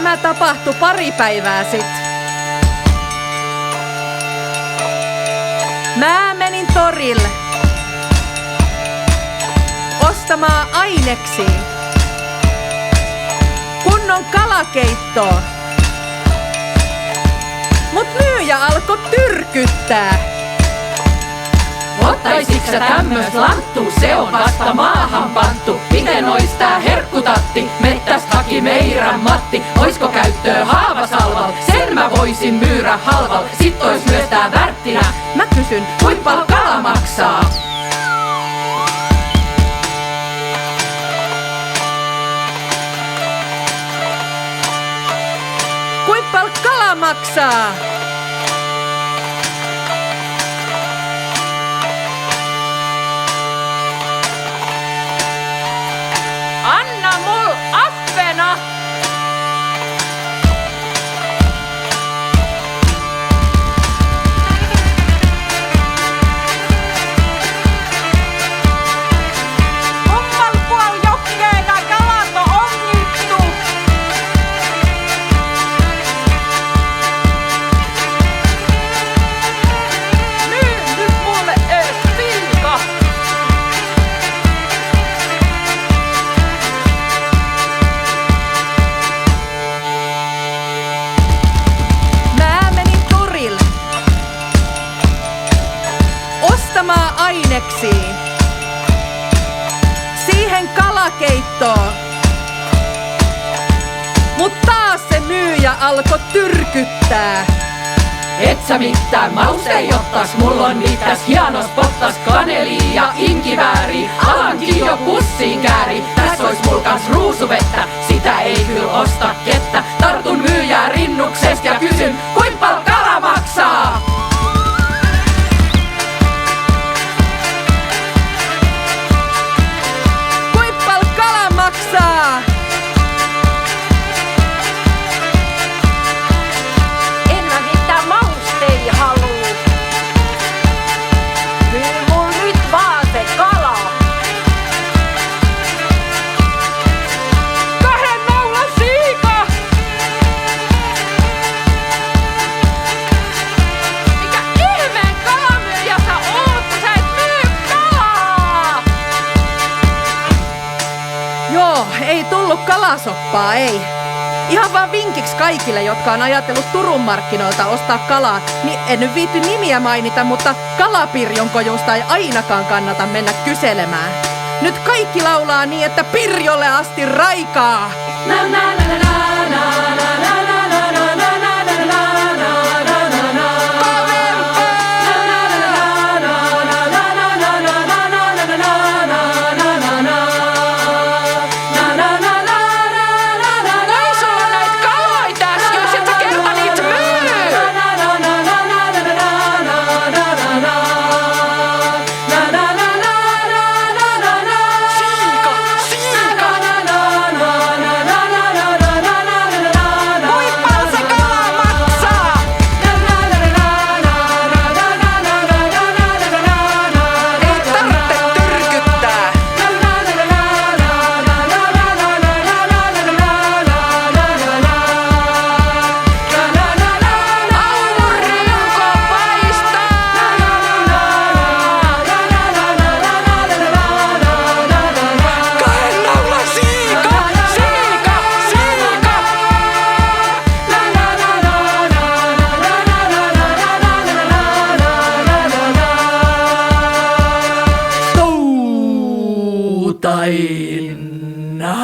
Tämä tapahtui pari päivää sitten. Mä menin torille ostamaan aineksia. Kunnon kalakeittoa. Mut myyjä alkoi tyrkyttää. Ottaisiks sä tämmös lanttu, se on vasta maahan panttu. Miten ois tää herkkutatti, mettäst haki meirän Matti. Oisko käyttöä haavasalval, sen mä voisin myyrä halval. Sit ois myös tää värttinä, Mä kysyn, kuinka paljon kala maksaa? kuinka paljon kala maksaa? Anna mul affena! Kummal puol jokkeena kalat on ongittu? Myy nyt mulle ees piika! Mä menin torille ostamaan aineksia. Siihen kalakeittoon. Mut taas se myyjä alkoi tyrkyttää. Et sä mitään maustei ottas, mulla on niitäs hienos pottas kaneli ja inkivääri. Alankin jo pussiin kääri, täs ois mul kans ruusuvettä, sitä ei kyl osta kettä. Tartun myyjää rinnuksest ja kysyn, kuinka paljon kala maksaa? Kuinka paljon kala maksaa? En mä mitään maustei haluu. Myy mul nyt vaan se kala. 2 naulan siika! Mikä ihmeen kalamyyjä sä oot, kun sä et myy kalaa? Joo, ei tullut kalasoppaa, ei. Ihan vaan vinkiksi kaikille, jotka on ajatellut Turun markkinoilta ostaa kalaa, niin en nyt viitty nimiä mainita, mutta kalapirjonkojusta ei ainakaan kannata mennä kyselemään. Nyt kaikki laulaa niin, että Pirjolle asti raikaa! Na na na na na na na na na na na na na na na na na na. Ei sulla näit kaloi täs, jos et sä kerta niit myy! Siika! Siika! Kuinka paljon se kala maksaa? Ei tarvitse tyrkyttää! Aurinko paistaa! 2 naulan siika! Siika! Siika! Tuutaina!